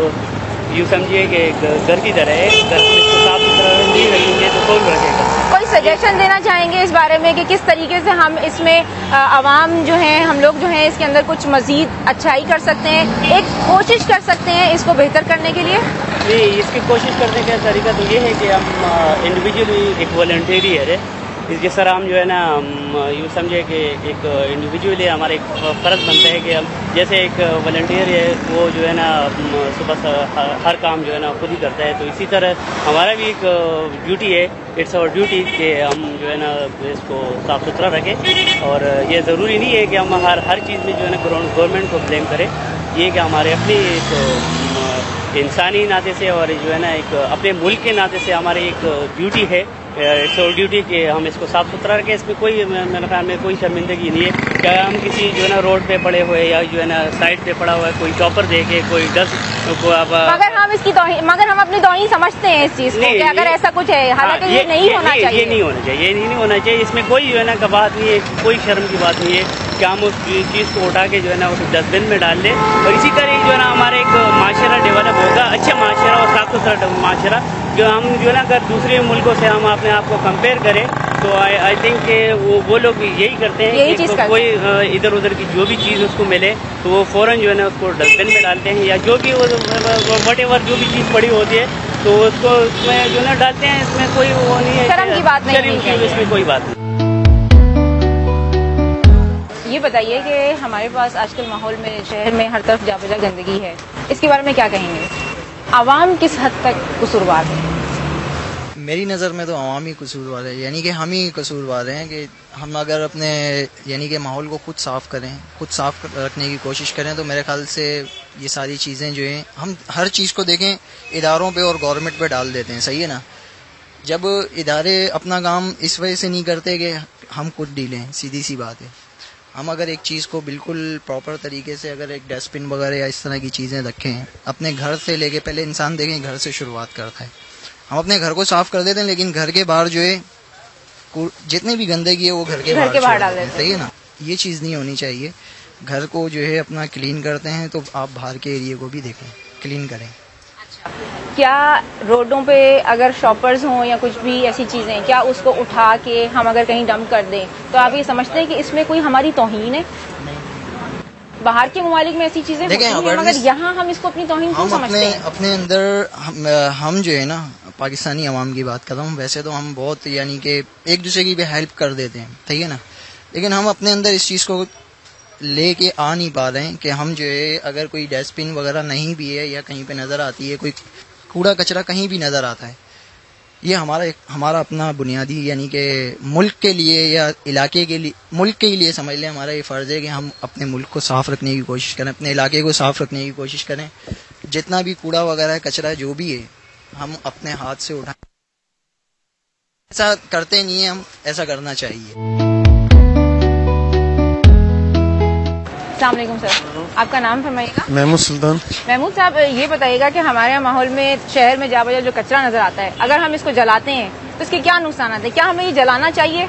یوں سمجھیے کہ ایک گھر کی طرح ہے. گھر میں اس کو صاف ستھرا نہیں رکھیں گے تو کون رکھے گا؟ کوئی سجیشن دینا چاہیں گے اس بارے میں کہ کس طریقے سے ہم اس میں عوام جو ہیں, ہم لوگ جو ہیں اس کے اندر کچھ مزید اچھائی کر سکتے ہیں, ایک کوشش کر سکتے ہیں اس کو بہتر کرنے کے لیے؟ جی, اس کی کوشش کرنے کا طریقہ تو یہ ہے کہ ہم انڈیویجولی ایک والنٹیری ہے, جس طرح ہم جو ہے نا یوں سمجھے کہ ایک انڈیویجولی ہمارا ایک فرض بنتا ہے کہ ہم جیسے ایک والنٹیئر ہے وہ جو ہے نا صبح ہر کام جو ہے نا خود ہی کرتا ہے, تو اسی طرح ہمارا بھی ایک ڈیوٹی ہے, اٹس اور ڈیوٹی کہ ہم جو ہے نا اس کو صاف ستھرا رکھیں. اور یہ ضروری نہیں ہے کہ ہم ہر چیز میں جو ہے نا گورنمنٹ کو بلیم کریں. یہ کہ ہمارے اپنی ایک انسانی ناطے سے اور جو ہے نا ایک اپنے ملک کے ناطے سے ہماری ایک ڈیوٹی ہے, اٹس اور ڈیوٹی کہ ہم اس کو صاف ستھرا رکھیں. اس میں کوئی میرے خیال میں کوئی شرمندگی نہیں ہے. کیا ہم کسی جو ہے نا روڈ پہ پڑے ہوئے یا جو ہے نا سائڈ پہ پڑا ہوا ہے کوئی چاپر دے کے کوئی مگر ہم اس کی مگر ہم اپنی توہین سمجھتے ہیں اس چیز کو کہ اگر ایسا کچھ ہے, حالانکہ یہ نہیں ہونا چاہیے. یہ نہیں ہونا چاہیے, یہ نہیں ہونا چاہیے. اس میں کوئی جو ہے نا بات نہیں ہے, کوئی شرم کی بات نہیں ہے. کہ ہم اس چیز کو اٹھا کے جو ہے نا اس ڈسٹ بن میں ڈال دیں، اور اسی طرح جو ہے نا ہمارا ایک معاشرہ ڈیولپ ہوگا، اچھا معاشرہ اور صاف ستھرا معاشرہ، جو ہم جو ہے نا اگر دوسرے ملکوں سے ہم اپنے آپ کو کمپیئر کریں تو آئی تھنک کہ وہ لوگ یہی کرتے ہیں کہ کوئی ادھر ادھر کی جو بھی چیز اس کو ملے تو وہ فوراً جو ہے نا اس کو ڈسٹ بن میں ڈالتے ہیں، یا جو بھی وٹ ایور جو بھی چیز پڑی ہوتی ہے تو اس کو اس میں جو ہے نا ڈالتے ہیں، اس میں کوئی وہ نہیں ہے، شرم کی بات نہیں ہے، اس میں کوئی بات نہیں۔ یہ بتائیے کہ ہمارے پاس آج کل ماحول میں شہر میں ہر طرف جا بجا گندگی ہے، اس کے بارے میں کیا کہیں گے؟ عوام کس حد تک قصوروار ہے؟ میری نظر میں تو عوام ہی قصوروار ہے، یعنی کہ ہم ہی قصوروار ہیں کہ ہم اگر اپنے یعنی کہ ماحول کو خود صاف کریں، خود صاف رکھنے کی کوشش کریں تو میرے خیال سے یہ ساری چیزیں جو ہیں ہم ہر چیز کو دیکھیں اداروں پہ اور گورنمنٹ پہ ڈال دیتے ہیں، صحیح ہے نا؟ جب ادارے اپنا کام اس وجہ سے نہیں کرتے کہ ہم خود ڈیلیں، سیدھی سی بات ہے۔ ہم اگر ایک چیز کو بالکل پراپر طریقے سے اگر ایک ڈسٹ بن وغیرہ یا اس طرح کی چیزیں رکھیں، اپنے گھر سے لے کے پہلے انسان دیکھیں گھر سے شروعات کرتا ہے، ہم اپنے گھر کو صاف کر دیتے ہیں لیکن گھر کے باہر جو ہے جتنی بھی گندگی ہے وہ گھر کے باہر ڈال دیتے ہیں، صحیح ہے نا؟ یہ چیز نہیں ہونی چاہیے۔ گھر کو جو ہے اپنا کلین کرتے ہیں تو آپ باہر کے ایریے کو بھی دیکھیں، کلین کریں۔ کیا روڈوں پہ اگر شاپرز ہوں یا کچھ بھی ایسی چیزیں، کیا اس کو اٹھا کے ہم اگر کہیں ڈمپ کر دیں تو آپ یہ سمجھتے ہیں کہ اس میں کوئی ہماری توہین ہے؟ باہر کے ممالک میں ایسی چیزیں ہوتی ہیں مگر یہاں ہم اس کو اپنی توہین کیوں سمجھتے ہیں؟ اپنے اندر ہم جو ہے نا پاکستانی عوام کی بات کر رہا ہوں، ویسے تو ہم بہت یعنی کہ ایک دوسرے کی بھی ہیلپ کر دیتے ہیں، صحیح ہے نا؟ لیکن ہم اپنے اندر اس چیز کو لے کے آ نہیں پا رہے ہیں کہ ہم جو ہے اگر کوئی ڈسٹ بن وغیرہ نہیں بھی ہے یا کہیں پہ نظر آتی ہے کوئی کوڑا کچرا کہیں بھی نظر آتا ہے، یہ ہمارا اپنا بنیادی یعنی کہ ملک کے لیے یا علاقے کے لیے ملک کے لیے سمجھ لیں ہمارا یہ فرض ہے کہ ہم اپنے ملک کو صاف رکھنے کی کوشش کریں، اپنے علاقے کو صاف رکھنے کی کوشش کریں، جتنا بھی کوڑا وغیرہ کچرا جو بھی ہے ہم اپنے ہاتھ سے اٹھائیں۔ ایسا کرتے نہیں ہیں ہم، ایسا کرنا چاہیے۔ السلام علیکم سر، آپ کا نام فرمائیے گا؟ محمود سلطان۔ محمود صاحب یہ بتائیے گا کہ ہمارے ماحول میں شہر میں جا بجا جو کچرا نظر آتا ہے اگر ہم اس کو جلاتے ہیں تو اس کے کیا نقصانات ہیں؟ کیا ہمیں یہ جلانا چاہیے؟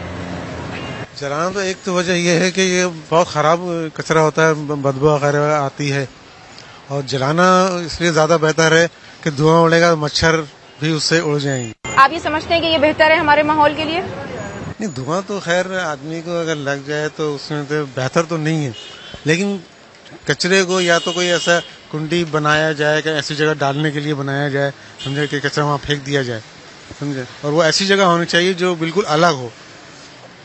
جلانا تو ایک تو وجہ یہ ہے کہ یہ بہت خراب کچرا ہوتا ہے، بدبو وغیرہ آتی ہے، اور جلانا اس لیے زیادہ بہتر ہے کہ دھواں اڑے گا، مچھر بھی اس سے اڑ جائیں گے۔ آپ یہ سمجھتے ہیں کہ یہ بہتر ہے ہمارے ماحول کے لیے؟ نہیں، دھواں تو خیر آدمی کو اگر لگ جائے تو اس میں تو بہتر تو نہیں ہے، لیکن کچرے کو یا تو کوئی ایسا کنڈی بنایا جائے کہ ایسی جگہ ڈالنے کے لیے بنایا جائے، سمجھے کہ کچرا وہاں پھینک دیا جائے، سمجھے، اور وہ ایسی جگہ ہونی چاہیے جو بالکل الگ ہو۔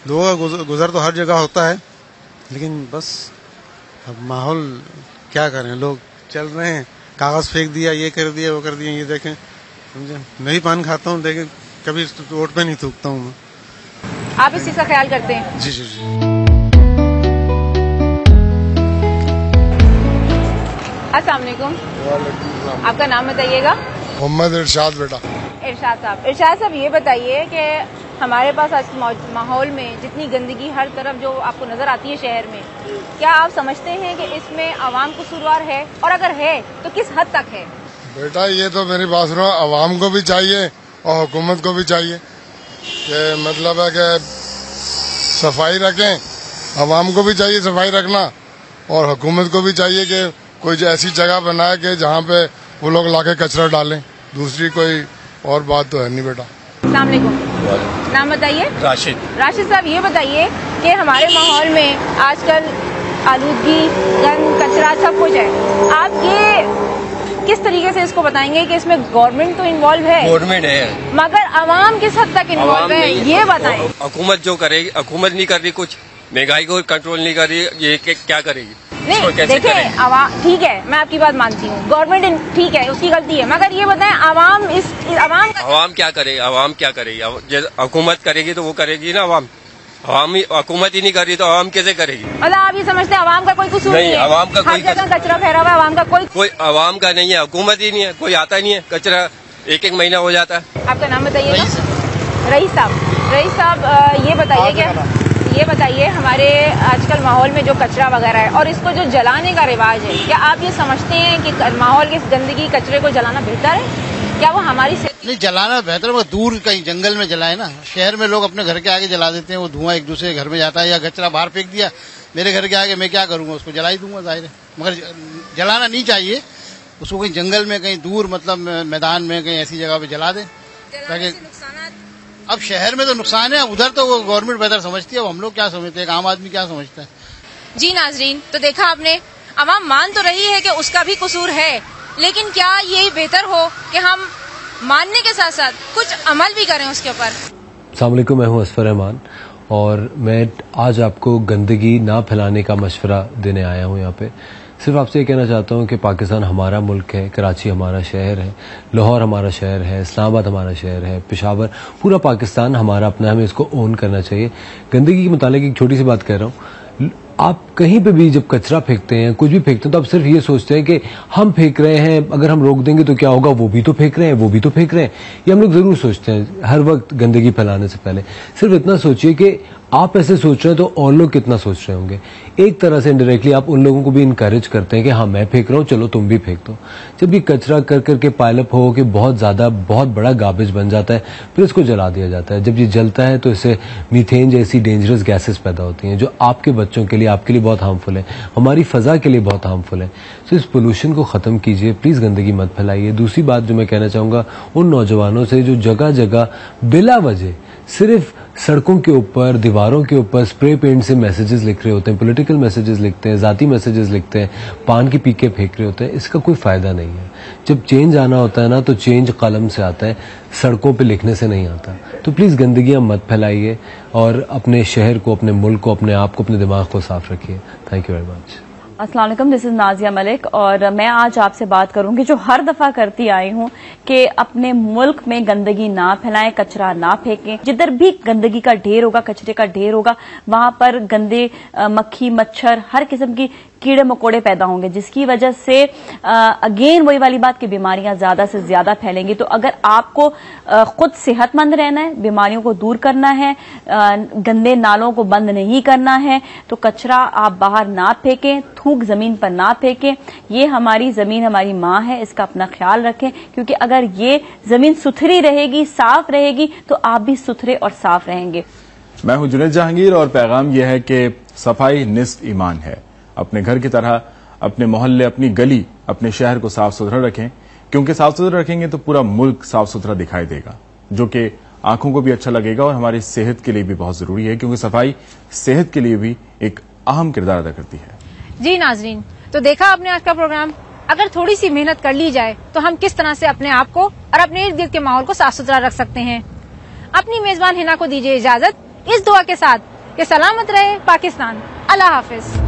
لوگوں کا گزر تو ہر جگہ ہوتا ہے، لیکن بس اب ماحول کیا کریں، لوگ چل رہے ہیں، کاغذ پھینک دیا، یہ کر دیا، وہ کر دیا، یہ دیکھیں، سمجھے، میں ہی پان کھاتا ہوں، دیکھیں کبھی روڈ پہ نہیں تھوکتا ہوں میں۔ آپ اس چیز کا خیال کرتے ہیں؟ جی جی جی۔ السلام علیکم۔ آپ کا نام بتائیے گا؟ محمد ارشاد بیٹا۔ ارشاد صاحب یہ بتائیے کہ ہمارے پاس آج ماحول میں جتنی گندگی ہر طرف جو آپ کو نظر آتی ہے شہر میں، کیا آپ سمجھتے ہیں کہ اس میں عوام قصوروار ہے، اور اگر ہے تو کس حد تک ہے؟ بیٹا یہ تو میری بات سنو، عوام کو بھی چاہیے اور حکومت کو بھی چاہیے کہ مطلب ہے کہ صفائی رکھیں، عوام کو بھی چاہیے صفائی رکھنا اور حکومت کو بھی چاہیے کہ کوئی ایسی جگہ بنائے کہ جہاں پہ وہ لوگ لا کے کچرا ڈالیں، دوسری کوئی اور بات تو ہے نہیں بیٹا۔ السلام علیکم، نام بتائیے؟ راشد صاحب یہ بتائیے کہ ہمارے ماحول میں آج کل آلودگی، گند، کچرا سب کچھ ہے، آپ یہ کس طریقے سے اس کو بتائیں گے کہ اس میں گورنمنٹ تو انوالو ہے، گورنمنٹ ہے، مگر عوام کس حد تک انوالو ہے یہ بتائیں۔ حکومت جو کرے گی، حکومت نہیں کر رہی کچھ، مہنگائی کو کنٹرول نہیں کر رہی، یہ کیا کرے گی؟ نہیں دیکھیں، عوام ٹھیک ہے، میں آپ کی بات مانتی ہوں، گورنمنٹ ٹھیک ہے اس کی غلطی ہے، مگر یہ بتائیں عوام کیا کرے؟ عوام کیا کرے گی؟ حکومت کرے گی تو وہ کرے گی نا، عوام حکومت ہی نہیں کر رہی تو عوام کیسے کرے گی؟ مطلب آپ یہ سمجھتے ہیں عوام کا کوئی قصور نہیں ہے؟ عوام کا کوئی کچرا پھیلا ہوا ہے، عوام کا کوئی عوام کا نہیں ہے، حکومت ہی نہیں ہے، کوئی آتا ہی نہیں ہے، کچرا ایک مہینہ ہو جاتا ہے۔ آپ کا نام بتائیے گا؟ رئیس صاحب یہ بتائیے ہمارے آج کل ماحول میں جو کچرا وغیرہ ہے اور اس کو جو جلانے کا رواج ہے، کیا آپ یہ سمجھتے ہیں کہ ماحول کی گندگی کچرے کو جلانا بہتر ہے؟ کیا وہ ہماری نہیں جلانا بہتر ہے، دور کہیں جنگل میں جلائے نا، شہر میں لوگ اپنے گھر کے آگے جلا دیتے ہیں، وہ دھواں ایک دوسرے کے گھر میں جاتا ہے، یا کچرا باہر پھینک دیا میرے گھر کے آگے میں کیا کروں گا, اس کو جلا ہی دوں گا ظاہر ہے, مگر جلانا نہیں چاہیے, اس کو کہیں جنگل میں کہیں دور مطلب میدان میں کہیں ایسی جگہ پہ جلا دیں تاکہ. اب شہر میں تو نقصان ہے, ادھر تو وہ گورنمنٹ بہتر سمجھتی ہے, اب ہم لوگ کیا سمجھتے ہیں, عام آدمی کیا سمجھتا ہے. جی ناظرین, تو دیکھا آپ نے, عوام مان تو رہی ہے کہ اس کا بھی قصور ہے, لیکن کیا یہ بہتر ہو کہ ہم ماننے کے ساتھ ساتھ کچھ عمل بھی کریں اس کے اوپر. السلام علیکم, میں ہوں اسفر رحمان اور میں آج آپ کو گندگی نہ پھیلانے کا مشورہ دینے آیا ہوں. یہاں پہ صرف آپ سے یہ کہنا چاہتا ہوں کہ پاکستان ہمارا ملک ہے, کراچی ہمارا شہر ہے, لاہور ہمارا شہر ہے, اسلام آباد ہمارا شہر ہے, پشاور, پورا پاکستان ہمارا اپنا, ہمیں اس کو اون کرنا چاہیے. گندگی کے متعلق ایک چھوٹی سی بات کہہ رہا ہوں, آپ کہیں پہ بھی جب کچرا پھینکتے ہیں, کچھ بھی پھینکتے ہیں, تو آپ صرف یہ سوچتے ہیں کہ ہم پھینک رہے ہیں, اگر ہم روک دیں گے تو کیا ہوگا, وہ بھی تو پھینک رہے ہیں, وہ بھی تو پھینک رہے ہیں. یہ ہم لوگ ضرور سوچتے ہیں ہر وقت گندگی پھیلانے سے پہلے. صرف اتنا سوچئے کہ آپ ایسے سوچ رہے ہیں تو اور لوگ کتنا سوچ رہے ہوں گے. ایک طرح سے انڈائریکٹلی آپ ان لوگوں کو بھی انکریج کرتے ہیں کہ ہاں میں پھینک رہا ہوں, چلو تم بھی پھینک دو. جب یہ کچرا کر کر کے پائل اپ ہو کہ بہت بڑا گاربیج بن جاتا ہے, پھر اس کو جلا دیا جاتا ہے. جب یہ جلتا ہے تو اس سے میتھین جیسی ڈینجرس گیسز پیدا ہوتی ہیں جو آپ کے بچوں کے لیے, آپ کے لیے بہت ہارمفل ہے, ہماری فضا کے لیے بہت ہارمفل ہے. تو اس پولوشن کو ختم کیجئے, پلیز گندگی مت پھیلائیے. دوسری بات جو میں کہنا چاہوں گا ان نوجوانوں سے جو جگہ جگہ بلا وجہ صرف سڑکوں کے اوپر, دیواروں کے اوپر اسپرے پینٹ سے میسیجز لکھ رہے ہوتے ہیں, پولیٹیکل میسیجز لکھتے ہیں, ذاتی میسیجز لکھتے ہیں, پان کی پیکے پھینک رہے ہوتے ہیں, اس کا کوئی فائدہ نہیں ہے. جب چینج آنا ہوتا ہے نا تو چینج قلم سے آتا ہے, سڑکوں پہ لکھنے سے نہیں آتا. تو پلیز گندگیاں مت پھیلائیے اور اپنے شہر کو, اپنے ملک کو, اپنے آپ کو, اپنے دماغ کو صاف رکھیے. Thank you very much. السلام علیکم, دس از نازیہ ملک اور میں آج آپ سے بات کروں گی جو ہر دفعہ کرتی آئی ہوں کہ اپنے ملک میں گندگی نہ پھیلائیں, کچرا نہ پھینکیں. جدھر بھی گندگی کا ڈھیر ہوگا, کچرے کا ڈھیر ہوگا, وہاں پر گندے مکھی, مچھر, ہر قسم کی کیڑے مکوڑے پیدا ہوں گے, جس کی وجہ سے اگین وہی والی بات کہ بیماریاں زیادہ سے زیادہ پھیلیں گی. تو اگر آپ کو خود صحت مند رہنا ہے, بیماریوں کو دور کرنا ہے, گندے نالوں کو بند نہیں کرنا ہے, تو کچرا آپ باہر نہ پھینکیں, تھوک زمین پر نہ پھینکیں. یہ ہماری زمین ہماری ماں ہے, اس کا اپنا خیال رکھیں, کیونکہ اگر یہ زمین ستھری رہے گی, صاف رہے گی, تو آپ بھی ستھرے اور صاف رہیں گے. میں ہوں جنید جہانگیر اور پیغام یہ ہے کہ صفائی نصف ایمان ہے. اپنے گھر کی طرح اپنے محلے, اپنی گلی, اپنے شہر کو صاف ستھرا رکھیں, کیونکہ صاف ستھرا رکھیں گے تو پورا ملک صاف ستھرا دکھائی دے گا, جو کہ آنکھوں کو بھی اچھا لگے گا اور ہماری صحت کے لیے بھی بہت ضروری ہے, کیونکہ صفائی صحت کے لیے بھی ایک اہم کردار ادا کرتی ہے. جی ناظرین, تو دیکھا آپ نے آج کا پروگرام. اگر تھوڑی سی محنت کر لی جائے تو ہم کس طرح سے اپنے آپ کو اور اپنے ارد گرد کے ماحول کو صاف ستھرا رکھ سکتے ہیں. اپنی میزبان ہنا کو دیجیے اجازت اس دعا کے ساتھ کہ سلامت رہے پاکستان. اللہ حافظ.